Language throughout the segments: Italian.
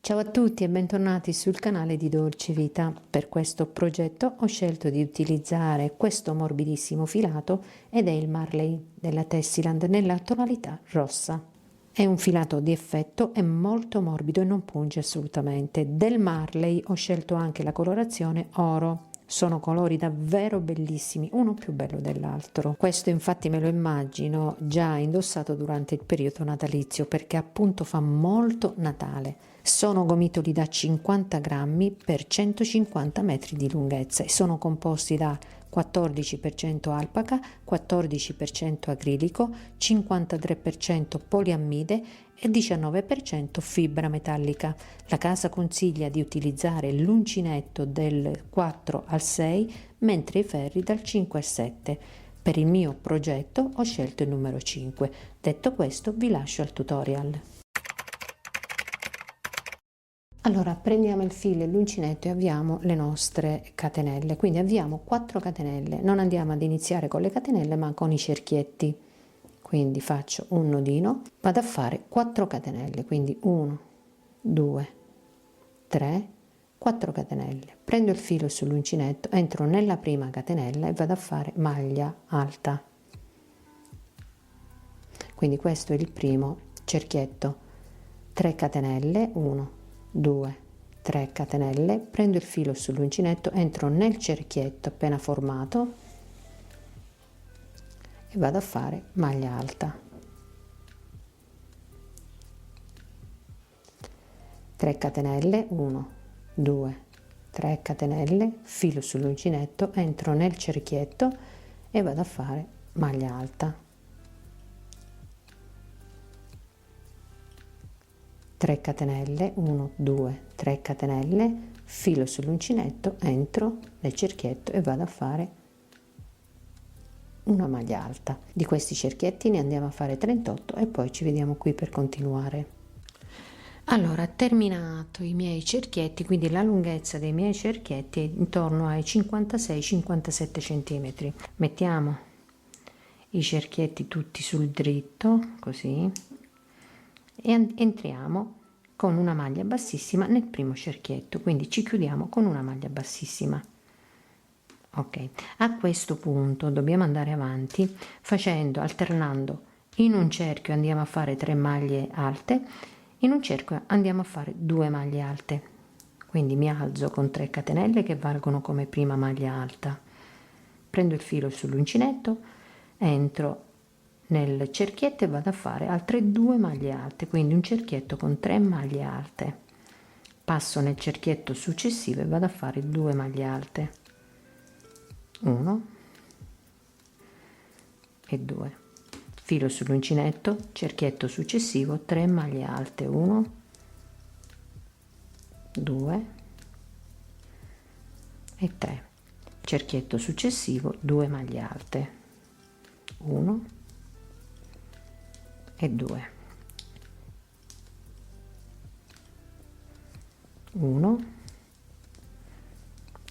Ciao a tutti e bentornati sul canale di Dolce Vita. Per questo progetto ho scelto di utilizzare questo morbidissimo filato ed è il Marley della Tessiland nella tonalità rossa. È un filato di effetto, è molto morbido e non punge assolutamente. Del Marley ho scelto anche la colorazione oro. Sono colori davvero bellissimi, uno più bello dell'altro. Questo infatti me lo immagino già indossato durante il periodo natalizio perché appunto fa molto Natale. Sono gomitoli da 50 grammi per 150 metri di lunghezza e sono composti da 14% alpaca, 14% acrilico, 53% poliammide e 19% fibra metallica. La casa consiglia di utilizzare l'uncinetto del 4 al 6, mentre i ferri dal 5 al 7. Per il mio progetto ho scelto il numero 5. Detto questo, vi lascio al tutorial. Allora prendiamo il filo e l'uncinetto e avviamo le nostre catenelle, quindi avviamo 4 catenelle, non andiamo ad iniziare con le catenelle ma con i cerchietti, quindi faccio un nodino, vado a fare 4 catenelle, quindi 1, 2, 3, 4 catenelle, prendo il filo sull'uncinetto, entro nella prima catenella e vado a fare maglia alta, quindi questo è il primo cerchietto, 3 catenelle, 1, 2, 3 catenelle, prendo il filo sull'uncinetto, entro nel cerchietto appena formato e vado a fare maglia alta, 3 catenelle, 1, 2, 3 catenelle, filo sull'uncinetto, entro nel cerchietto e vado a fare maglia alta, 3 catenelle, 1, 2, 3 catenelle, filo sull'uncinetto, entro nel cerchietto e vado a fare una maglia alta. Di questi cerchietti ne andiamo a fare 38 e poi ci vediamo qui per continuare. Allora, terminato i miei cerchietti, quindi la lunghezza dei miei cerchietti è intorno ai 56-57 centimetri. Mettiamo i cerchietti tutti sul dritto, così, e entriamo con una maglia bassissima nel primo cerchietto, quindi ci chiudiamo con una maglia bassissima. Ok, a questo punto dobbiamo andare avanti alternando in un cerchio andiamo a fare 3 maglie alte, in un cerchio andiamo a fare 2 maglie alte, quindi mi alzo con 3 catenelle che valgono come prima maglia alta, prendo il filo sull'uncinetto, entro nel cerchietto e vado a fare altre 2 maglie alte, quindi un cerchietto con 3 maglie alte, passo nel cerchietto successivo e vado a fare 2 maglie alte, 1 e 2, filo sull'uncinetto, cerchietto successivo, 3 maglie alte, 1, 2 e 3, cerchietto successivo, 2 maglie alte, 1 e 2, 1,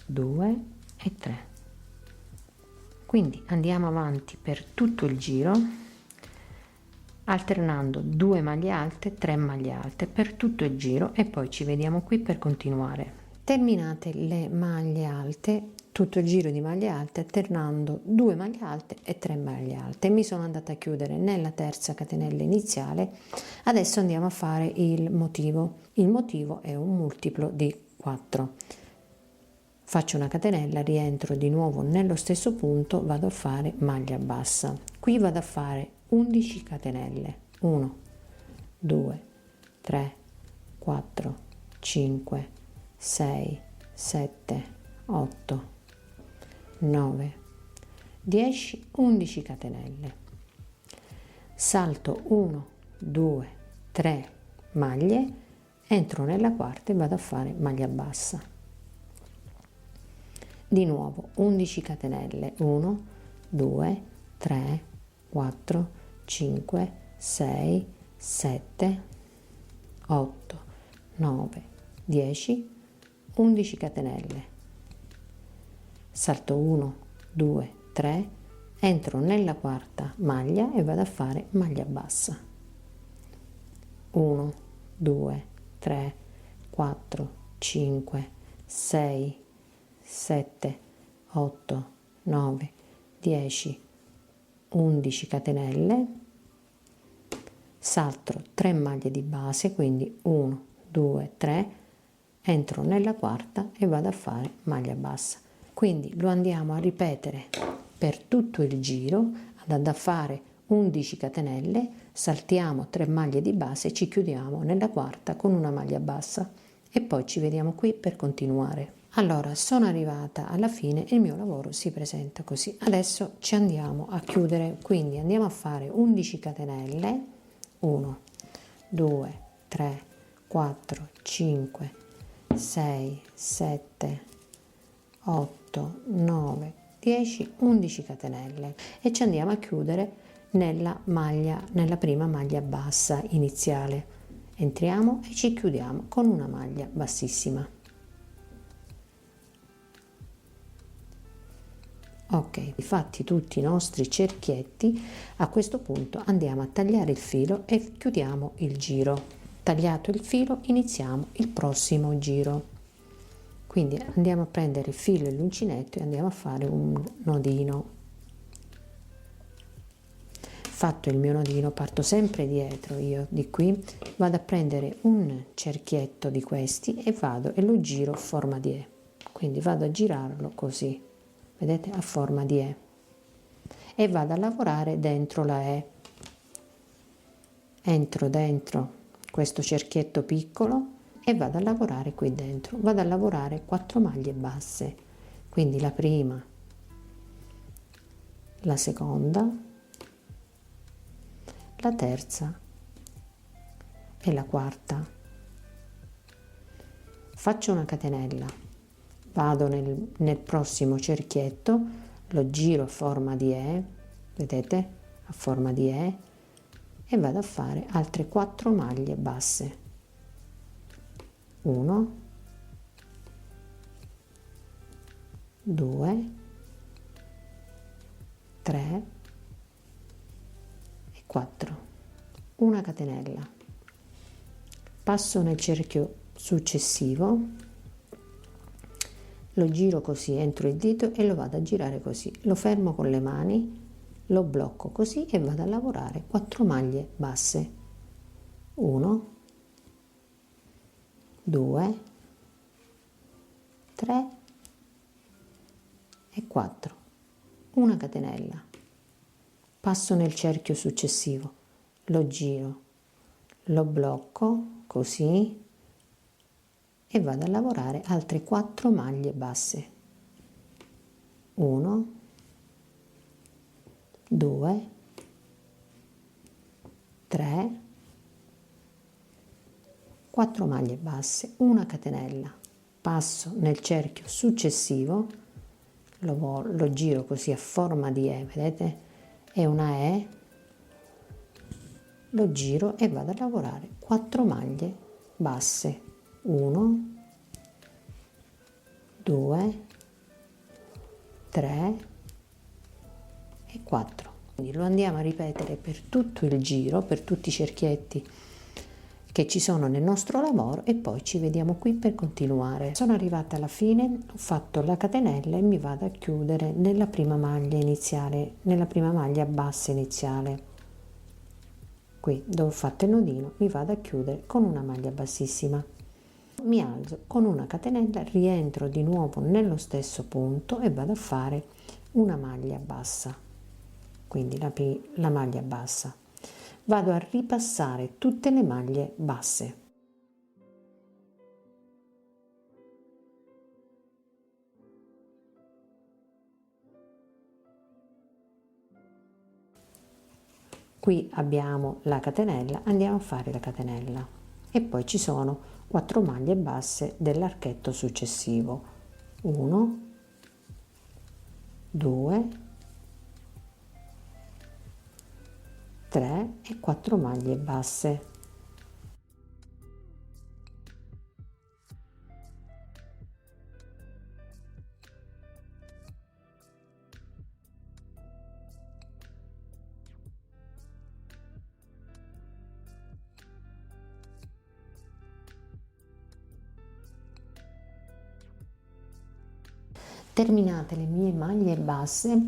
2 e 3. Quindi andiamo avanti per tutto il giro alternando 2 maglie alte, 3 maglie alte per tutto il giro e poi ci vediamo qui per continuare. Terminate le maglie alte, tutto il giro di maglie alte, alternando 2 maglie alte e 3 maglie alte. Mi sono andata a chiudere nella terza catenella iniziale. Adesso andiamo a fare il motivo. Il motivo è un multiplo di 4. Faccio una catenella, rientro di nuovo nello stesso punto, vado a fare maglia bassa. Qui vado a fare 11 catenelle. 1, 2, 3, 4, 5, 6, 7, 8, 9, 10, 11 catenelle. Salto 1, 2, 3 maglie, entro nella quarta e vado a fare maglia bassa. Di nuovo 11 catenelle, 1, 2, 3, 4, 5, 6, 7, 8, 9, 10, 11 catenelle, salto 1, 2, 3, entro nella quarta maglia e vado a fare maglia bassa, 1, 2, 3, 4, 5, 6, 7, 8, 9, 10, 11 catenelle, salto 3 maglie di base, quindi 1, 2, 3, entro nella quarta e vado a fare maglia bassa. Quindi lo andiamo a ripetere per tutto il giro, andando a fare 11 catenelle, saltiamo 3 maglie di base e ci chiudiamo nella quarta con una maglia bassa e poi ci vediamo qui per continuare. Allora, sono arrivata alla fine e il mio lavoro si presenta così. Adesso ci andiamo a chiudere, quindi andiamo a fare 11 catenelle, 1, 2, 3, 4, 5, 6, 7, 8, 9, 10, 11 catenelle e ci andiamo a chiudere nella prima maglia bassa iniziale. Entriamo e ci chiudiamo con una maglia bassissima. Ok, fatti tutti i nostri cerchietti, a questo punto andiamo a tagliare il filo e chiudiamo il giro. Tagliato il filo, iniziamo il prossimo giro. Quindi andiamo a prendere il filo e l'uncinetto e andiamo a fare un nodino. Fatto il mio nodino, parto sempre dietro io di qui, vado a prendere un cerchietto di questi e vado e lo giro a forma di E. Quindi vado a girarlo così. Vedete, a forma di E, e vado a lavorare dentro la E. Entro dentro questo cerchietto piccolo e vado a lavorare qui dentro. Vado a lavorare 4 maglie basse, quindi la prima, la seconda, la terza e la quarta. Faccio una catenella. Vado nel prossimo cerchietto, lo giro a forma di E, vedete, a forma di E, e vado a fare altre 4 maglie basse. 1, 2, 3 e 4. Una catenella. Passo nel cerchio successivo, lo giro così, entro il dito e lo vado a girare così, lo fermo con le mani, lo blocco così e vado a lavorare 4 maglie basse. 1, 2, 3 e 4. Una catenella. Passo nel cerchio successivo, lo giro, lo blocco così e vado a lavorare altre 4 maglie basse. 1, 2, 3, 4 maglie basse, una catenella. Passo nel cerchio successivo, lo giro così a forma di E, vedete? È una E, lo giro e vado a lavorare 4 maglie basse. 1, 2, 3 e 4. Quindi lo andiamo a ripetere per tutto il giro, per tutti i cerchietti che ci sono nel nostro lavoro e poi ci vediamo qui per continuare. Sono arrivata alla fine, ho fatto la catenella e mi vado a chiudere nella prima maglia iniziale, nella prima maglia bassa iniziale. Qui dove ho fatto il nodino mi vado a chiudere con una maglia bassissima. Mi alzo con una catenella, rientro di nuovo nello stesso punto e vado a fare una maglia bassa, quindi la maglia bassa. Vado a ripassare tutte le maglie basse. Qui abbiamo la catenella, andiamo a fare la catenella e poi ci sono 4 maglie basse dell'archetto successivo. 1, 2, 3 e 4 maglie basse. Terminate le mie maglie basse,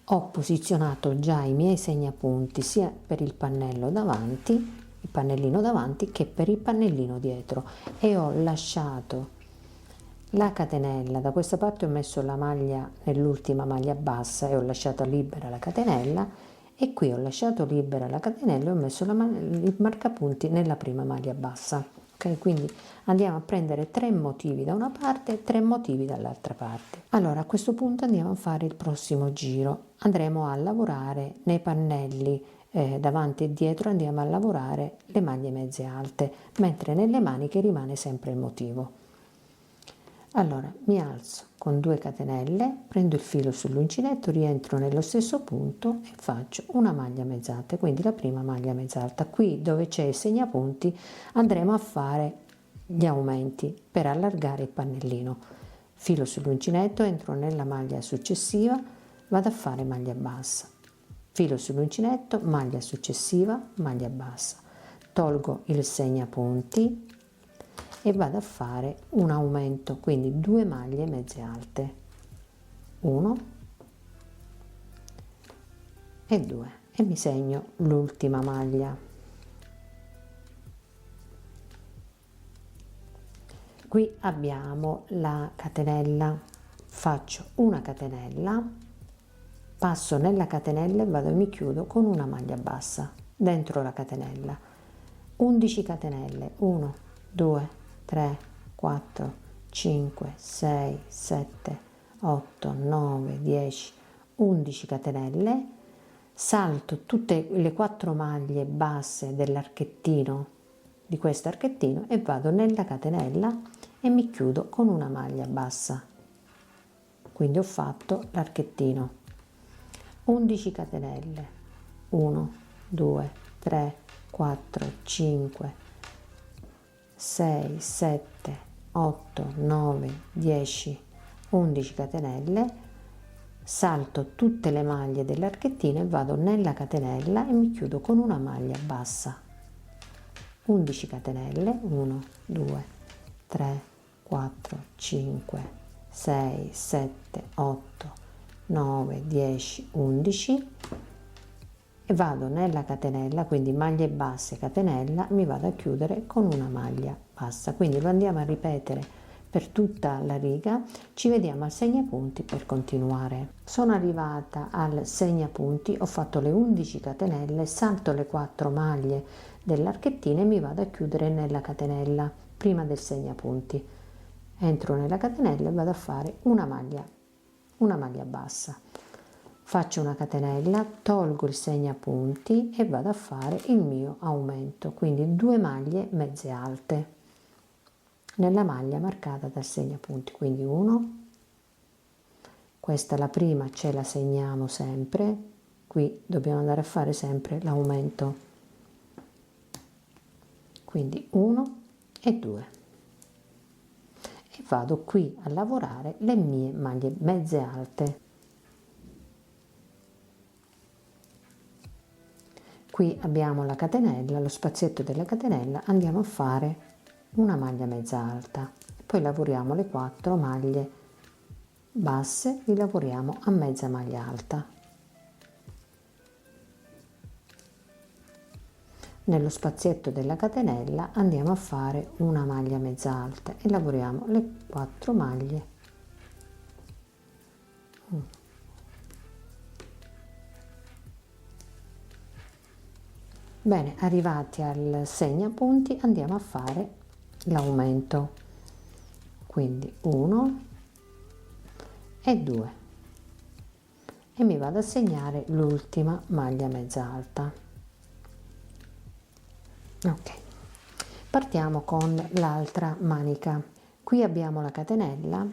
ho posizionato già i miei segnapunti sia per il pannello davanti, il pannellino davanti, che per il pannellino dietro, e ho lasciato la catenella. Da questa parte ho messo la maglia nell'ultima maglia bassa e ho lasciato libera la catenella, e qui ho lasciato libera la catenella e ho messo il marcapunti nella prima maglia bassa. Ok, quindi andiamo a prendere 3 motivi da una parte e 3 motivi dall'altra parte. Allora, a questo punto andiamo a fare il prossimo giro. Andremo a lavorare nei pannelli davanti e dietro, andiamo a lavorare le maglie mezze alte, mentre nelle maniche rimane sempre il motivo. Allora, mi alzo con 2 catenelle, prendo il filo sull'uncinetto, rientro nello stesso punto e faccio una maglia mezza alta, quindi la prima maglia mezza alta. Qui dove c'è il segnapunti andremo a fare gli aumenti per allargare il pannellino. Filo sull'uncinetto, entro nella maglia successiva, vado a fare maglia bassa. Filo sull'uncinetto, maglia successiva, maglia bassa. Tolgo il segnapunti e vado a fare un aumento, quindi 2 maglie mezze alte, 1 e 2, e mi segno l'ultima maglia. Qui abbiamo la catenella, faccio una catenella, passo nella catenella e vado e mi chiudo con una maglia bassa dentro la catenella, 11 catenelle, 1 2 3 4 5 6 7 8 9 10 11 catenelle, salto tutte le 4 maglie basse dell'archettino, di questo archettino, e vado nella catenella e mi chiudo con una maglia bassa. Quindi ho fatto l'archettino, 11 catenelle, 1 2 3 4 5 6 7 8 9 10 11 catenelle, salto tutte le maglie dell'archettino e vado nella catenella e mi chiudo con una maglia bassa, 11 catenelle, 1 2 3 4 5 6 7 8 9 10 11, e vado nella catenella, quindi maglie basse, catenella, mi vado a chiudere con una maglia bassa. Quindi lo andiamo a ripetere per tutta la riga. Ci vediamo al segnapunti per continuare. Sono arrivata al segnapunti, ho fatto le 11 catenelle, salto le 4 maglie dell'archettino e mi vado a chiudere nella catenella prima del segnapunti. Entro nella catenella e vado a fare una maglia bassa. Faccio una catenella, tolgo il segnapunti e vado a fare il mio aumento, quindi 2 maglie mezze alte nella maglia marcata dal segnapunti, quindi 1, questa è la prima, ce la segniamo sempre, qui dobbiamo andare a fare sempre l'aumento, quindi 1 e 2, e vado qui a lavorare le mie maglie mezze alte. Qui abbiamo la catenella, lo spazietto della catenella, andiamo a fare una maglia mezza alta, poi lavoriamo le 4 maglie basse, li lavoriamo a mezza maglia alta. Nello spazietto della catenella andiamo a fare una maglia mezza alta e lavoriamo le 4 maglie. Bene, arrivati al segnapunti andiamo a fare l'aumento, quindi 1 e 2, e mi vado a segnare l'ultima maglia mezza alta. Ok, partiamo con l'altra manica. Qui abbiamo la catenella,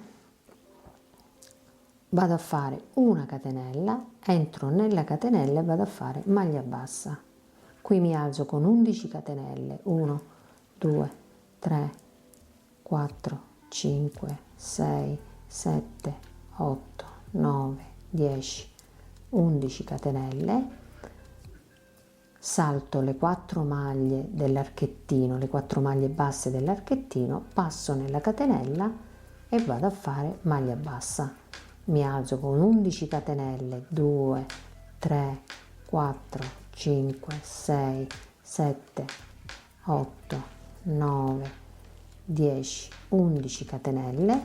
vado a fare una catenella, entro nella catenella e vado a fare maglia bassa. Qui mi alzo con 11 catenelle, 1 2 3 4 5 6 7 8 9 10 11 catenelle, salto le 4 maglie dell'archettino, le 4 maglie basse dell'archettino, passo nella catenella e vado a fare maglia bassa. mi alzo con 11 catenelle, 2, 3, 4, 5, 6, 7, 8, 9, 10, 11 catenelle,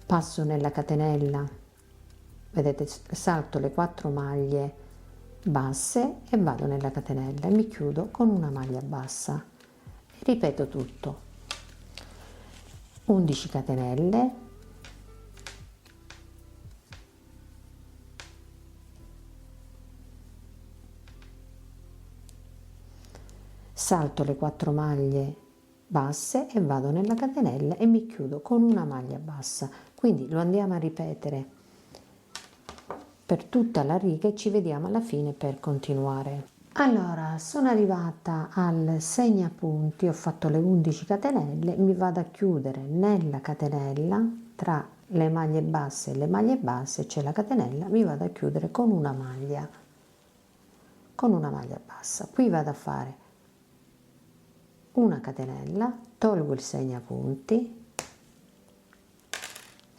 passo nella catenella, vedete, salto le 4 maglie basse e vado nella catenella e mi chiudo con una maglia bassa. Ripeto tutto, 11 catenelle, salto le 4 maglie basse e vado nella catenella e mi chiudo con una maglia bassa. Quindi lo andiamo a ripetere per tutta la riga e ci vediamo alla fine per continuare. Allora, sono arrivata al segnapunti, ho fatto le 11 catenelle, mi vado a chiudere nella catenella, tra le maglie basse e le maglie basse c'è la catenella, mi vado a chiudere con una maglia bassa. Qui vado a fare una catenella, tolgo il segnapunti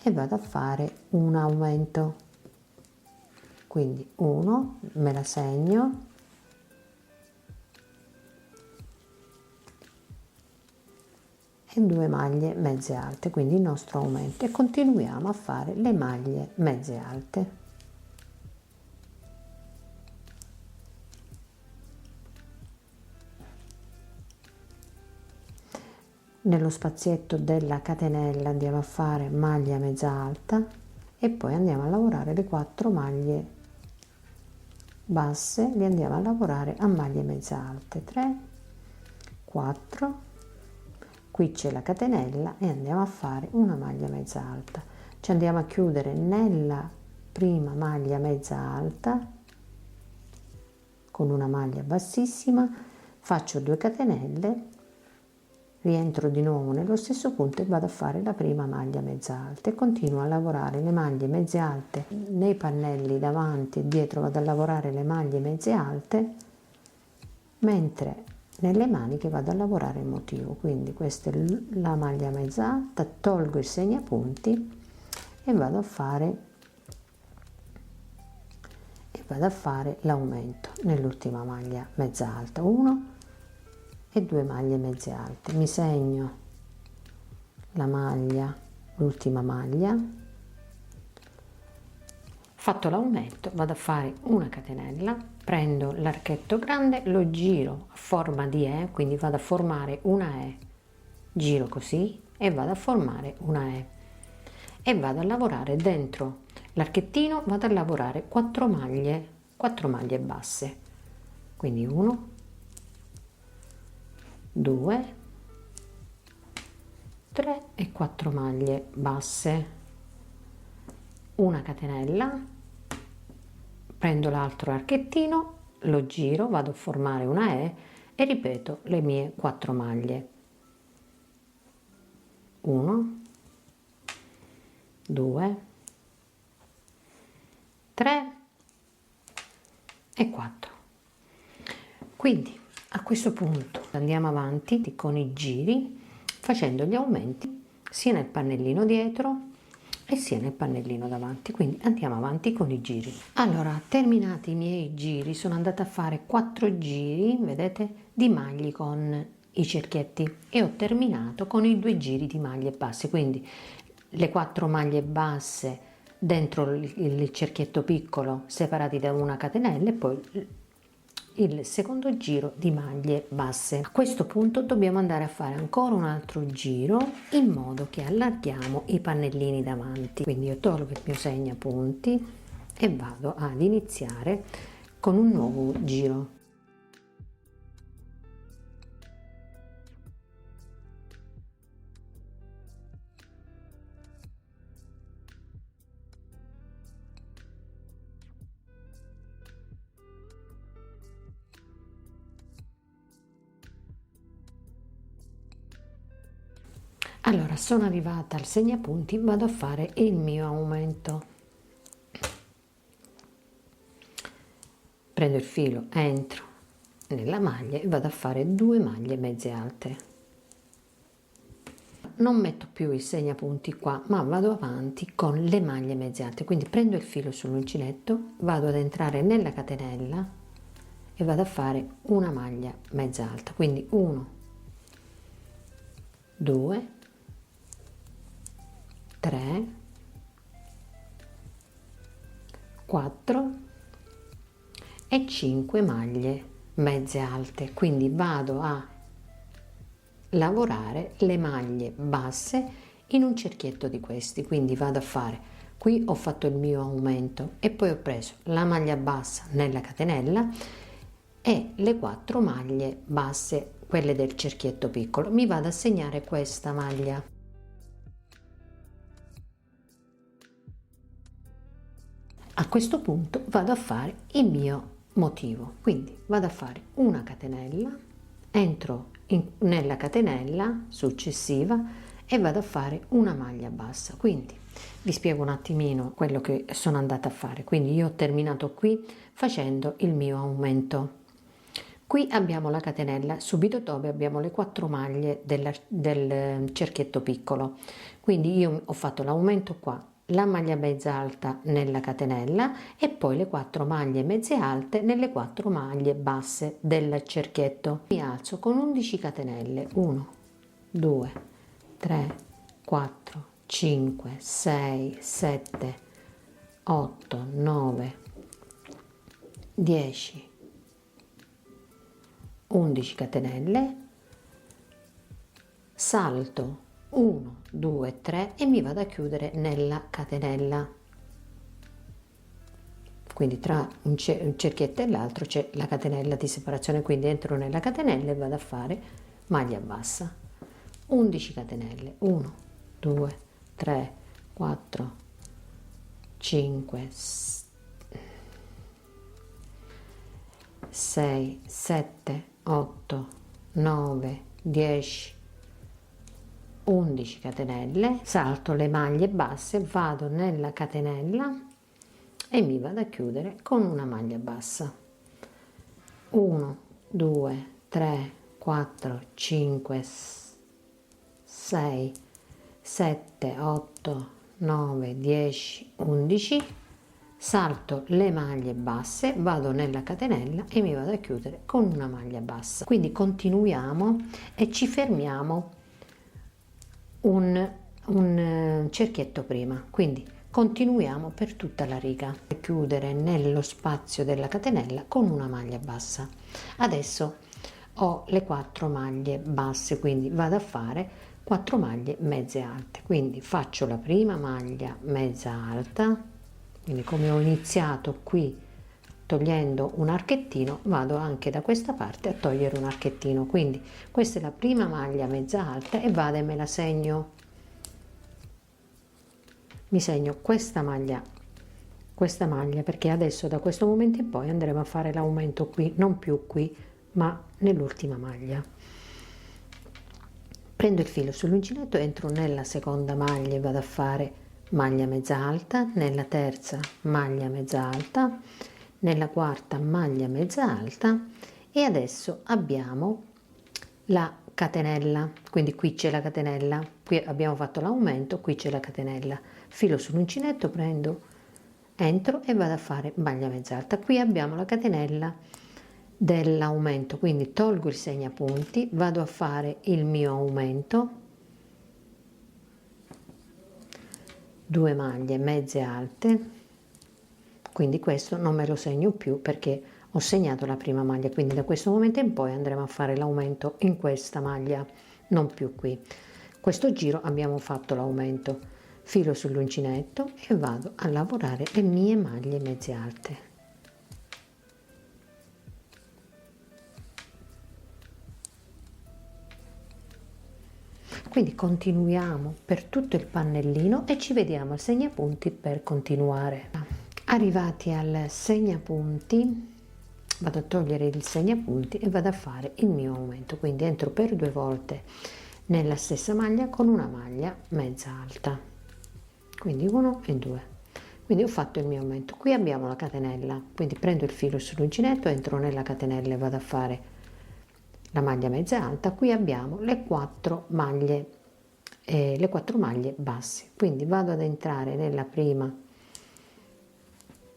e vado a fare un aumento, quindi 1, me la segno, e 2 maglie mezze alte, quindi il nostro aumento, e continuiamo a fare le maglie mezze alte. Nello spazietto della catenella andiamo a fare maglia mezza alta e poi andiamo a lavorare le 4 maglie basse, le andiamo a lavorare a maglie mezze alte, 3, 4, qui c'è la catenella e andiamo a fare una maglia mezza alta, ci andiamo a chiudere nella prima maglia mezza alta con una maglia bassissima, faccio 2 catenelle, rientro di nuovo nello stesso punto e vado a fare la prima maglia mezza alta e continuo a lavorare le maglie mezze alte nei pannelli davanti e dietro, vado a lavorare le maglie mezze alte, mentre nelle maniche vado a lavorare il motivo. Quindi questa è la maglia mezza alta, tolgo il segnapunti e vado a fare l'aumento nell'ultima maglia mezza alta, 1 e 2 maglie mezze alte, mi segno la maglia, l'ultima maglia, fatto l'aumento vado a fare una catenella, prendo l'archetto grande, lo giro a forma di E, quindi vado a formare una E, giro così e vado a formare una E e vado a lavorare dentro l'archettino, vado a lavorare 4 maglie basse, quindi 1, 2, 3 e 4 maglie basse, una catenella, prendo l'altro archettino, lo giro, vado a formare una E e ripeto le mie 4 maglie, 1, 2, 3 e 4. Quindi a questo punto andiamo avanti con i giri facendo gli aumenti sia nel pannellino dietro e sia nel pannellino davanti, quindi andiamo avanti con i giri. Allora, terminati i miei giri, sono andata a fare 4 giri, vedete, di maglie con i cerchietti e ho terminato con i 2 giri di maglie basse, quindi le 4 maglie basse dentro il cerchietto piccolo separati da una catenella e poi il secondo giro di maglie basse. A questo punto dobbiamo andare a fare ancora un altro giro in modo che allarghiamo i pannellini davanti. Quindi io tolgo il mio segnapunti e vado ad iniziare con un nuovo giro. Allora, sono arrivata al segnapunti, vado a fare il mio aumento. Prendo il filo, entro nella maglia e vado a fare 2 maglie mezze alte. non metto più il segnapunti qua, ma vado avanti con le maglie mezze alte, quindi prendo il filo sull'uncinetto, vado ad entrare nella catenella e vado a fare una maglia mezza alta, quindi 1, 2, 3, 4 e 5 maglie mezze alte, quindi vado a lavorare le maglie basse in un cerchietto di questi, quindi vado a fare, qui ho fatto il mio aumento e poi ho preso la maglia bassa nella catenella e le 4 maglie basse, quelle del cerchietto piccolo, mi vado a segnare questa maglia. A questo punto vado a fare il mio motivo, quindi vado a fare una catenella, entro nella catenella successiva e vado a fare una maglia bassa. Quindi vi spiego un attimino quello che sono andata a fare. Quindi io ho terminato qui facendo il mio aumento. Qui abbiamo la catenella, subito dopo abbiamo le 4 maglie del cerchietto piccolo, quindi io ho fatto l'aumento qua, la maglia mezza alta nella catenella e poi le 4 maglie mezze alte nelle 4 maglie basse del cerchietto. Mi alzo con 11 catenelle, 1, 2, 3, 4, 5, 6, 7, 8, 9, 10, 11 catenelle, salto 1, 2, 3 e mi vado a chiudere nella catenella. Quindi tra un cerchietto e l'altro c'è la catenella di separazione, quindi entro nella catenella e vado a fare maglia bassa. 11 catenelle, 1, 2, 3, 4, 5, 6, 7, 8, 9, 10, 11 catenelle, salto le maglie basse, vado nella catenella e mi vado a chiudere con una maglia bassa. 1, 2, 3, 4, 5, 6, 7, 8, 9, 10, 11, salto le maglie basse, vado nella catenella e mi vado a chiudere con una maglia bassa. Quindi continuiamo e ci fermiamo un cerchietto prima, quindi continuiamo per tutta la riga, chiudere nello spazio della catenella con una maglia bassa. Adesso ho le 4 maglie basse, quindi vado a fare 4 maglie mezze alte, quindi faccio la prima maglia mezza alta, quindi come ho iniziato qui togliendo un archettino, vado anche da questa parte a togliere un archettino, quindi questa è la prima maglia mezza alta e vado e me la segno, mi segno questa maglia perché adesso da questo momento in poi andremo a fare l'aumento qui, non più qui ma nell'ultima maglia. Prendo il filo sull'uncinetto, entro nella seconda maglia e vado a fare maglia mezza alta, nella terza maglia mezza alta, nella quarta maglia mezza alta e adesso abbiamo la catenella, quindi qui c'è la catenella, qui abbiamo fatto l'aumento, qui c'è la catenella, filo sull'uncinetto, prendo, entro e vado a fare maglia mezza alta. Qui abbiamo la catenella dell'aumento, quindi tolgo il segnapunti, vado a fare il mio aumento, 2 maglie mezze alte, quindi questo non me lo segno più perché ho segnato la prima maglia, quindi da questo momento in poi andremo a fare l'aumento in questa maglia, non più qui. Questo giro abbiamo fatto l'aumento, filo sull'uncinetto e vado a lavorare le mie maglie mezze alte. Quindi continuiamo per tutto il pannellino e ci vediamo al segnapunti per continuare. Arrivati al segnapunti vado a togliere il segnapunti e vado a fare il mio aumento, quindi entro per 2 volte nella stessa maglia con una maglia mezza alta, quindi 1 e 2, quindi ho fatto il mio aumento. Qui abbiamo la catenella, quindi prendo il filo sull'uncinetto, entro nella catenella e vado a fare la maglia mezza alta. Qui abbiamo le 4 maglie le 4 maglie basse. Quindi vado ad entrare nella prima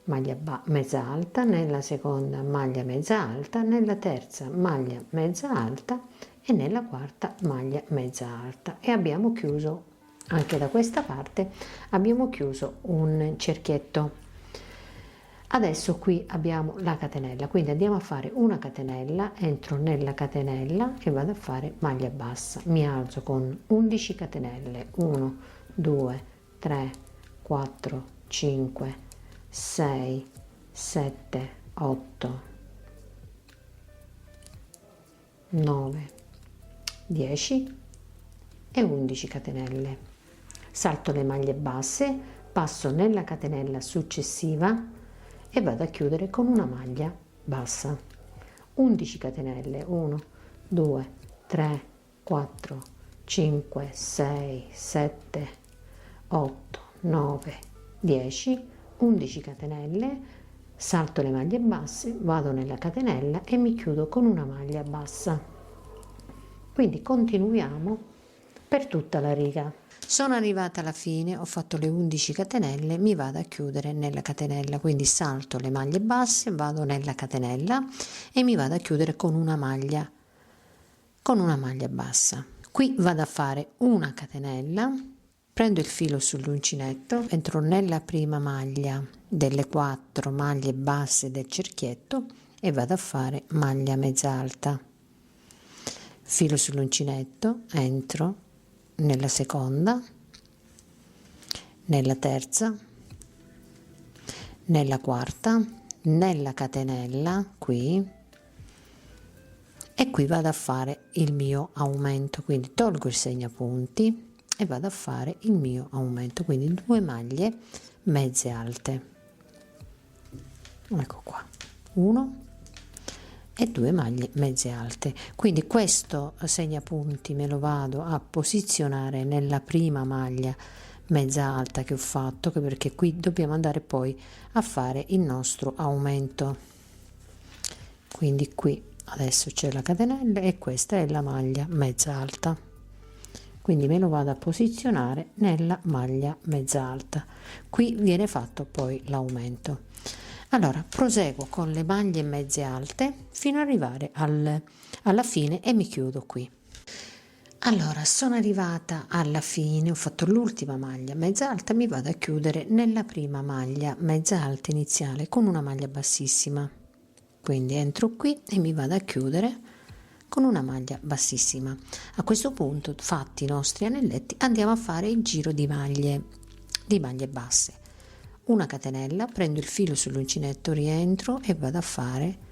maglia mezza alta, nella seconda maglia mezza alta, nella terza maglia mezza alta e nella quarta maglia mezza alta, e abbiamo chiuso anche da questa parte, abbiamo chiuso un cerchietto. Adesso qui abbiamo la catenella, quindi andiamo a fare una catenella, entro nella catenella e vado a fare maglia bassa, mi alzo con 11 catenelle, 1 2 3 4 5 6 7 8 9 10 e 11 catenelle. Salto le maglie basse, passo nella catenella successiva e vado a chiudere con una maglia bassa. 11 catenelle, 1 2 3 4 5 6 7 8 9 10, 11 catenelle, salto le maglie basse, vado nella catenella e mi chiudo con una maglia bassa. Quindi continuiamo per tutta la riga. Sono arrivata alla fine, ho fatto le 11 catenelle, mi vado a chiudere nella catenella, quindi salto le maglie basse, vado nella catenella e mi vado a chiudere con una maglia bassa. Qui vado a fare una catenella, prendo il filo sull'uncinetto, entro nella prima maglia delle 4 maglie basse del cerchietto e vado a fare maglia mezza alta. Filo sull'uncinetto, entro nella seconda, nella terza, nella quarta, nella catenella qui, e qui vado a fare il mio aumento, quindi tolgo il segnapunti e vado a fare il mio aumento, quindi 2 maglie mezze alte, ecco qua, 1 e 2 maglie mezze alte. Quindi questo segnapunti me lo vado a posizionare nella prima maglia mezza alta che ho fatto, perché qui dobbiamo andare poi a fare il nostro aumento. Quindi qui adesso c'è la catenella e questa è la maglia mezza alta, quindi me lo vado a posizionare nella maglia mezza alta. Qui viene fatto poi l'aumento. Allora proseguo con le maglie mezze alte fino ad arrivare alla fine e mi chiudo qui. Allora sono arrivata alla fine, ho fatto l'ultima maglia mezza alta, mi vado a chiudere nella prima maglia mezza alta iniziale con una maglia bassissima, quindi entro qui e mi vado a chiudere con una maglia bassissima. A questo punto, fatti i nostri anelletti, andiamo a fare il giro di maglie basse. Una catenella, prendo il filo sull'uncinetto, rientro e vado a fare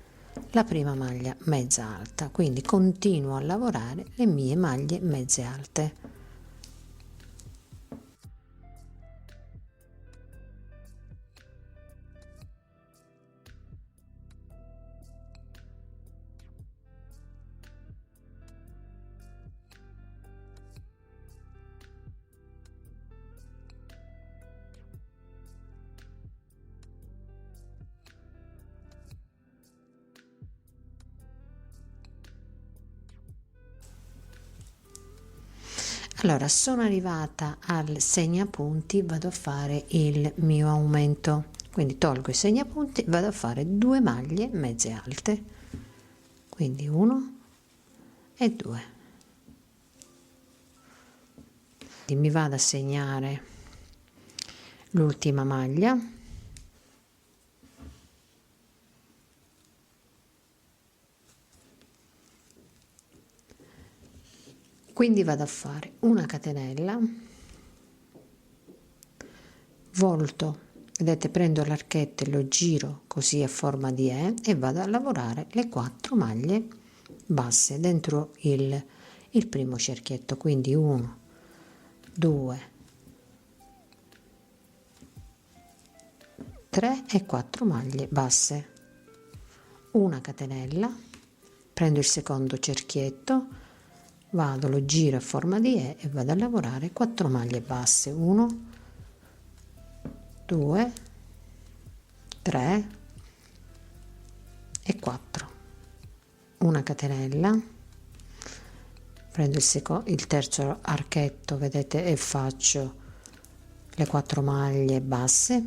la prima maglia mezza alta, quindi continuo a lavorare le mie maglie mezze alte. Allora sono arrivata al segnapunti, vado a fare il mio aumento, quindi tolgo i segnapunti, vado a fare 2 maglie mezze alte, quindi 1 e 2. Mi vado a segnare l'ultima maglia, quindi vado a fare una catenella, volto, vedete, prendo l'archetto e lo giro così a forma di E e vado a lavorare le 4 maglie basse dentro il primo cerchietto, quindi 1 2 3 e 4 maglie basse, una catenella, prendo il secondo cerchietto, vado, lo giro a forma di E e vado a lavorare 4 maglie basse, 1 2 3 e 4, una catenella, prendo il terzo archetto, vedete, e faccio le 4 maglie basse,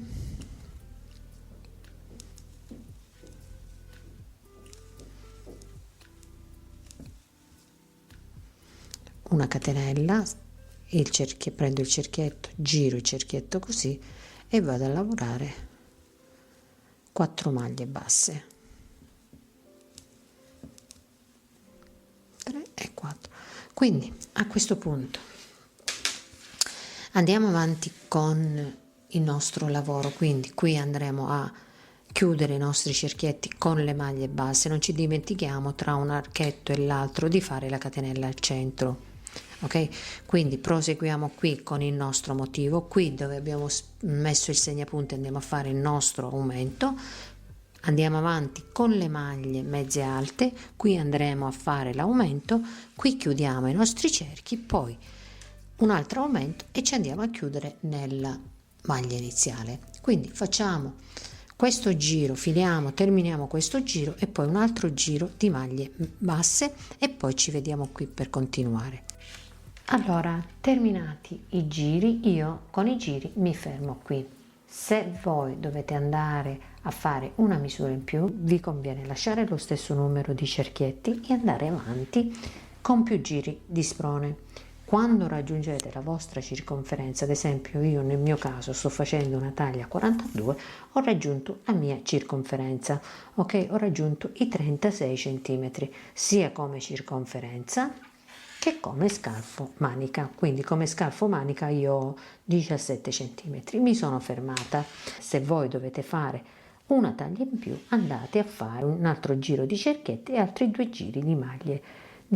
una catenella, prendo il cerchietto, giro il cerchietto così e vado a lavorare 4 maglie basse, 3 e 4. Quindi a questo punto andiamo avanti con il nostro lavoro, quindi qui andremo a chiudere i nostri cerchietti con le maglie basse. Non ci dimentichiamo tra un archetto e l'altro di fare la catenella al centro. Ok, quindi proseguiamo qui con il nostro motivo. Qui dove abbiamo messo il segnapunti andiamo a fare il nostro aumento, andiamo avanti con le maglie mezze alte, qui andremo a fare l'aumento, qui chiudiamo i nostri cerchi, poi un altro aumento e ci andiamo a chiudere nella maglia iniziale. Quindi facciamo questo giro, filiamo, terminiamo questo giro e poi un altro giro di maglie basse e poi ci vediamo qui per continuare. Allora, terminati i giri, io con i giri mi fermo qui. Se voi dovete andare a fare una misura in più, vi conviene lasciare lo stesso numero di cerchietti e andare avanti con più giri di sprone. Quando raggiungete la vostra circonferenza, ad esempio io nel mio caso sto facendo una taglia 42, ho raggiunto la mia circonferenza, ok? Ho raggiunto i 36 centimetri, sia come circonferenza che come scalfo manica. Quindi come scalfo manica io ho 17 centimetri. Mi sono fermata. Se voi dovete fare una taglia in più, andate a fare un altro giro di cerchietti e altri 2 giri di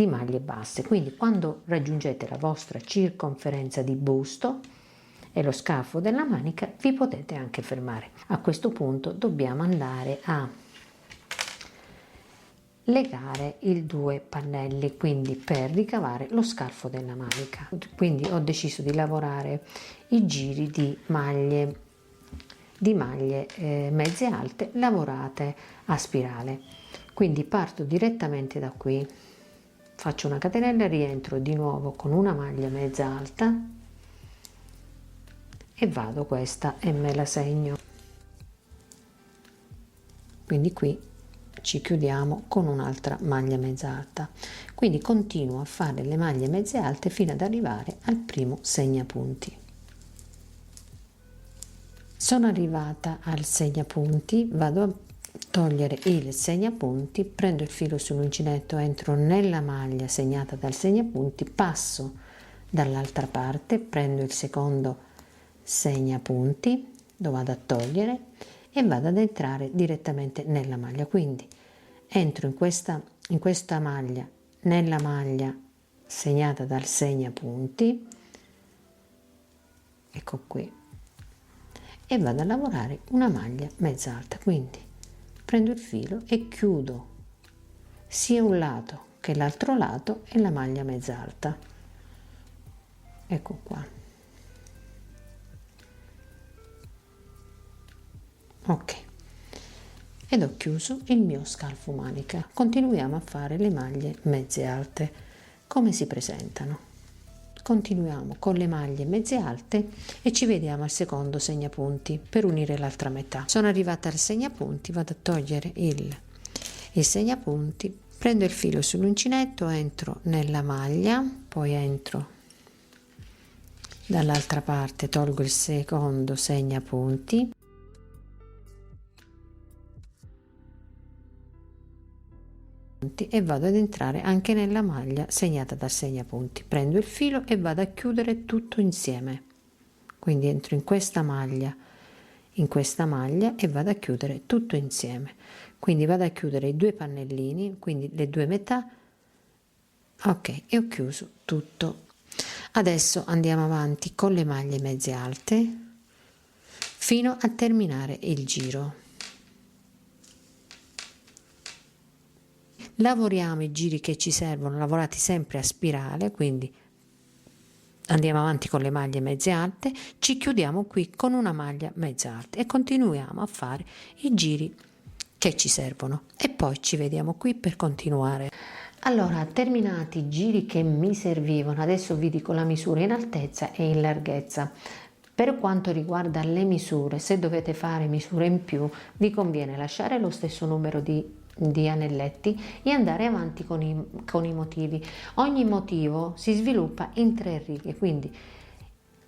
maglie basse. Quindi quando raggiungete la vostra circonferenza di busto e lo scalfo della manica vi potete anche fermare. A questo punto dobbiamo andare a legare i 2 pannelli, quindi per ricavare lo scalfo della manica. Quindi ho deciso di lavorare i giri di maglie mezze alte lavorate a spirale. Quindi parto direttamente da qui, faccio una catenella, rientro di nuovo con una maglia mezza alta e vado questa e me la segno. Quindi qui ci chiudiamo con un'altra maglia mezza alta, quindi continuo a fare le maglie mezze alte fino ad arrivare al primo segnapunti. Sono arrivata al segnapunti, vado a togliere il segnapunti, prendo il filo sull'uncinetto, entro nella maglia segnata dal segnapunti, passo dall'altra parte, prendo il secondo segnapunti, lo vado a togliere e vado ad entrare direttamente nella maglia. Quindi entro in questa maglia, nella maglia segnata dal segnapunti, ecco qui, e vado a lavorare una maglia mezza alta. Quindi prendo il filo e chiudo sia un lato che l'altro lato e la maglia mezza alta, ecco qua. Ok, ed ho chiuso il mio scalfo manica. Continuiamo a fare le maglie mezze alte. Come si presentano? Continuiamo con le maglie mezze alte e ci vediamo al secondo segnapunti per unire l'altra metà. Sono arrivata al segnapunti, vado a togliere il segnapunti, prendo il filo sull'uncinetto, entro nella maglia, poi entro dall'altra parte, tolgo il secondo segnapunti, e vado ad entrare anche nella maglia segnata dal segnapunti. Prendo il filo e vado a chiudere tutto insieme. Quindi entro in questa maglia e vado a chiudere tutto insieme. Quindi vado a chiudere i 2 pannellini, quindi le 2 metà. Ok, e ho chiuso tutto. Adesso andiamo avanti con le maglie mezze alte fino a terminare il giro. Lavoriamo i giri che ci servono, lavorati sempre a spirale, quindi andiamo avanti con le maglie mezze alte, ci chiudiamo qui con una maglia mezza alta e continuiamo a fare i giri che ci servono e poi ci vediamo qui per continuare. Allora, terminati i giri che mi servivano, adesso vi dico la misura in altezza e in larghezza. Per quanto riguarda le misure, se dovete fare misure in più, vi conviene lasciare lo stesso numero di anelletti e andare avanti con i motivi. Ogni motivo si sviluppa in 3 righe, quindi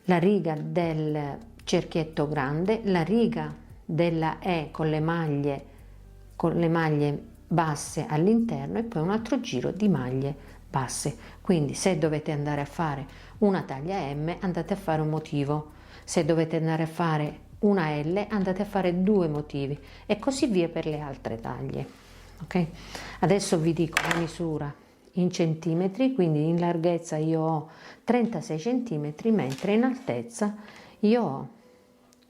la riga del cerchietto grande, la riga della E con le maglie basse all'interno e poi un altro giro di maglie basse. Quindi se dovete andare a fare una taglia M, andate a fare un motivo, se dovete andare a fare una L, andate a fare 2 motivi e così via per le altre taglie. Ok, adesso vi dico la misura in centimetri, quindi in larghezza io ho 36 centimetri, mentre in altezza io ho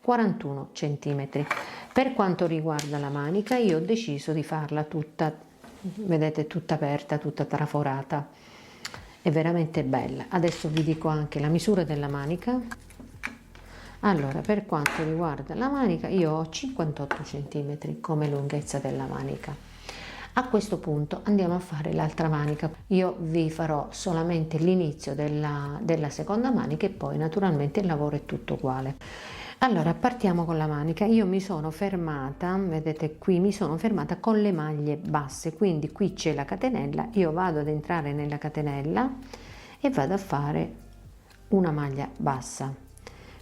41 centimetri. Per quanto riguarda la manica, io ho deciso di farla tutta, vedete, tutta aperta, tutta traforata, è veramente bella. Adesso vi dico anche la misura della manica. Allora, per quanto riguarda la manica, io ho 58 centimetri come lunghezza della manica. A questo punto andiamo a fare l'altra manica. Io vi farò solamente l'inizio della seconda manica e poi naturalmente il lavoro è tutto uguale. Allora, partiamo con la manica. Io mi sono fermata, vedete qui, mi sono fermata con le maglie basse, quindi qui c'è la catenella, io vado ad entrare nella catenella e vado a fare una maglia bassa.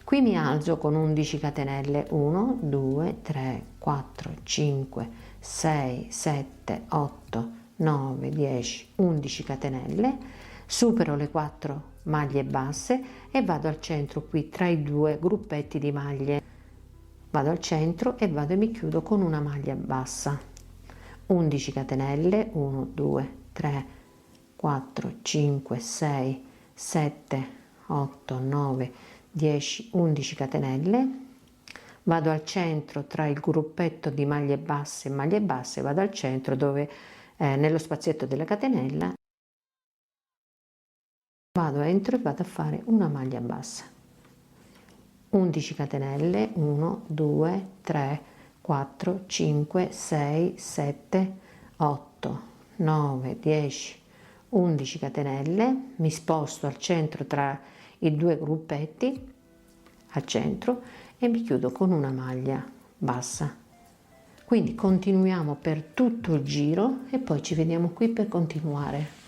Qui mi alzo con 11 catenelle, 1, 2, 3, 4, 5, 6, 7, 8, 9, 10, 11 catenelle, supero le 4 maglie basse e vado al centro qui tra i 2 gruppetti di maglie, vado al centro e vado e mi chiudo con una maglia bassa, 11 catenelle, 1, 2, 3, 4, 5, 6, 7, 8, 9, 10, 11 catenelle, vado al centro tra il gruppetto di maglie basse, vado al centro dove nello spazietto della catenella, vado entro e vado a fare una maglia bassa, 11 catenelle, 1, 2, 3, 4, 5, 6, 7, 8, 9, 10, 11 catenelle, mi sposto al centro tra i 2 gruppetti, al centro, e mi chiudo con una maglia bassa. Quindi continuiamo per tutto il giro e poi ci vediamo qui per continuare.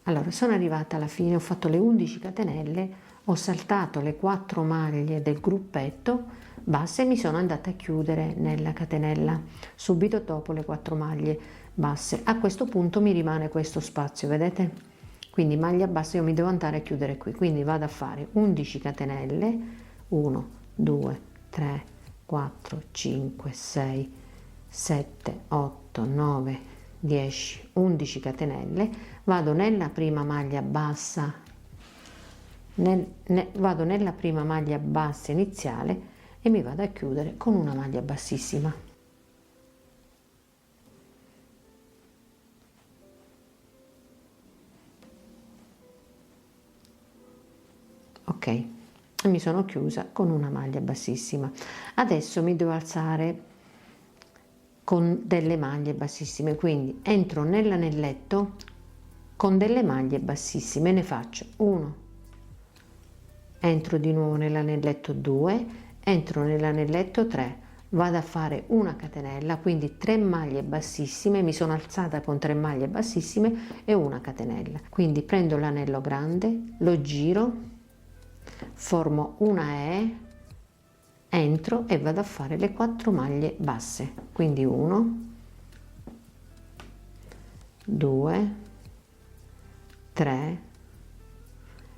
Allora, sono arrivata alla fine, ho fatto le 11 catenelle, ho saltato le 4 maglie del gruppetto basse e mi sono andata a chiudere nella catenella subito dopo le 4 maglie basse. A questo punto mi rimane questo spazio, vedete? Quindi maglia bassa, io mi devo andare a chiudere qui, quindi vado a fare 11 catenelle, 1, 2, 3, 4, 5, 6, 7, 8, 9, 10, 11 catenelle, vado nella prima maglia bassa, vado nella prima maglia bassa iniziale e mi vado a chiudere con una maglia bassissima. Ok, e mi sono chiusa con una maglia bassissima. Adesso mi devo alzare con delle maglie bassissime, quindi entro nell'anelletto con delle maglie bassissime, ne faccio 1, entro di nuovo nell'anelletto 2, entro nell'anelletto 3, vado a fare una catenella, quindi 3 maglie bassissime, mi sono alzata con 3 maglie bassissime e una catenella, quindi prendo l'anello grande, lo giro, formo una E, entro e vado a fare le 4 maglie basse, quindi 1, 2, 3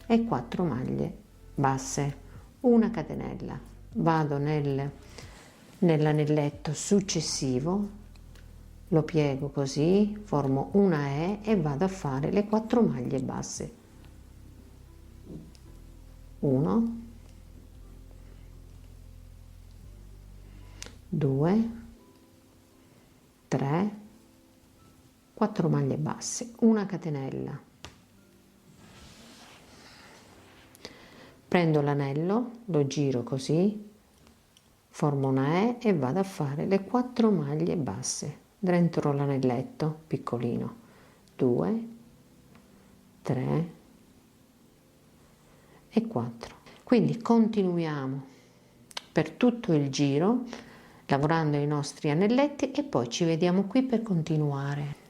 e 4 maglie basse, una catenella, vado nell'anelletto successivo, lo piego così, formo una E vado a fare le 4 maglie basse, 1, 2, 3, 4 maglie basse, una catenella, prendo l'anello, lo giro così, formo una E e vado a fare le 4 maglie basse dentro l'anelletto piccolino, 2, 3 e 4. Quindi continuiamo per tutto il giro lavorando i nostri anelletti e poi ci vediamo qui per continuare.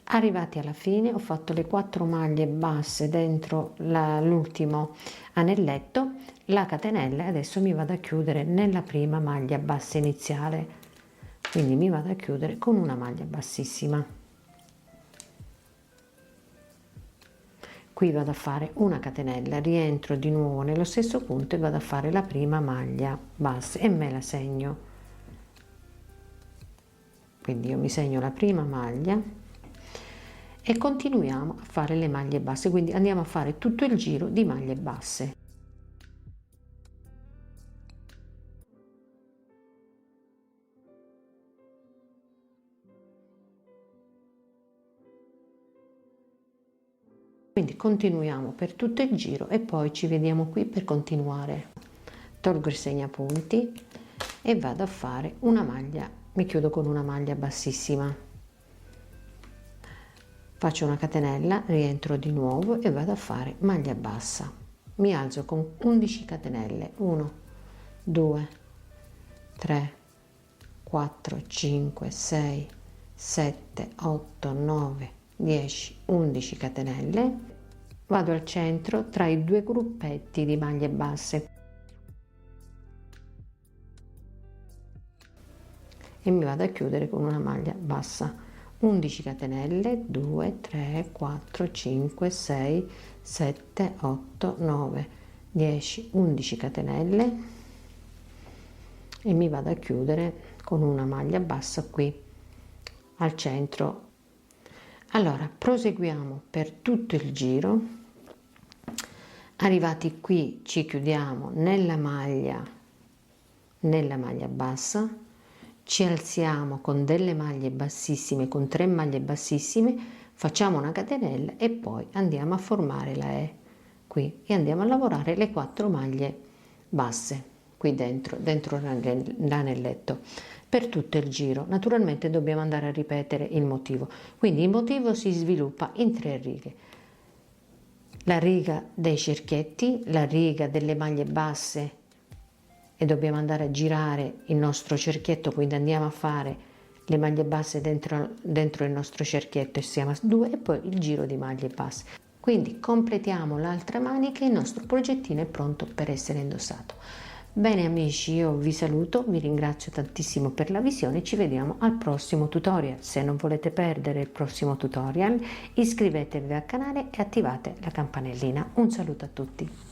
Arrivati alla fine ho fatto le 4 maglie basse dentro l'ultimo anelletto, la catenella, e adesso mi vado a chiudere nella prima maglia bassa iniziale, quindi mi vado a chiudere con una maglia bassissima. Qui vado a fare una catenella, rientro di nuovo nello stesso punto e vado a fare la prima maglia bassa e me la segno. Quindi io mi segno la prima maglia e continuiamo a fare le maglie basse, quindi andiamo a fare tutto il giro di maglie basse. Quindi continuiamo per tutto il giro e poi ci vediamo qui per continuare. Tolgo il segnapunti e vado a fare una maglia, mi chiudo con una maglia bassissima. Faccio una catenella, rientro di nuovo e vado a fare maglia bassa. Mi alzo con 11 catenelle, 1, 2, 3, 4, 5, 6, 7, 8, 9, 10, 11 catenelle. Vado al centro tra i due gruppetti di maglie basse e mi vado a chiudere con una maglia bassa. 11 catenelle, 2, 3, 4, 5, 6, 7, 8, 9, 10, 11 catenelle e mi vado a chiudere con una maglia bassa qui al centro. Allora proseguiamo per tutto il giro. Arrivati qui ci chiudiamo nella maglia bassa, ci alziamo con delle maglie bassissime, con 3 maglie bassissime, facciamo una catenella e poi andiamo a formare la E qui e andiamo a lavorare le 4 maglie basse qui dentro l'anelletto per tutto il giro. Naturalmente dobbiamo andare a ripetere il motivo, quindi il motivo si sviluppa in 3 righe: la riga dei cerchietti, la riga delle maglie basse e dobbiamo andare a girare il nostro cerchietto, quindi andiamo a fare le maglie basse dentro il nostro cerchietto e siamo a 2 e poi il giro di maglie basse. Quindi completiamo l'altra manica e il nostro progettino è pronto per essere indossato. Bene amici, io vi saluto, vi ringrazio tantissimo per la visione, ci vediamo al prossimo tutorial. Se non volete perdere il prossimo tutorial iscrivetevi al canale e attivate la campanellina. Un saluto a tutti.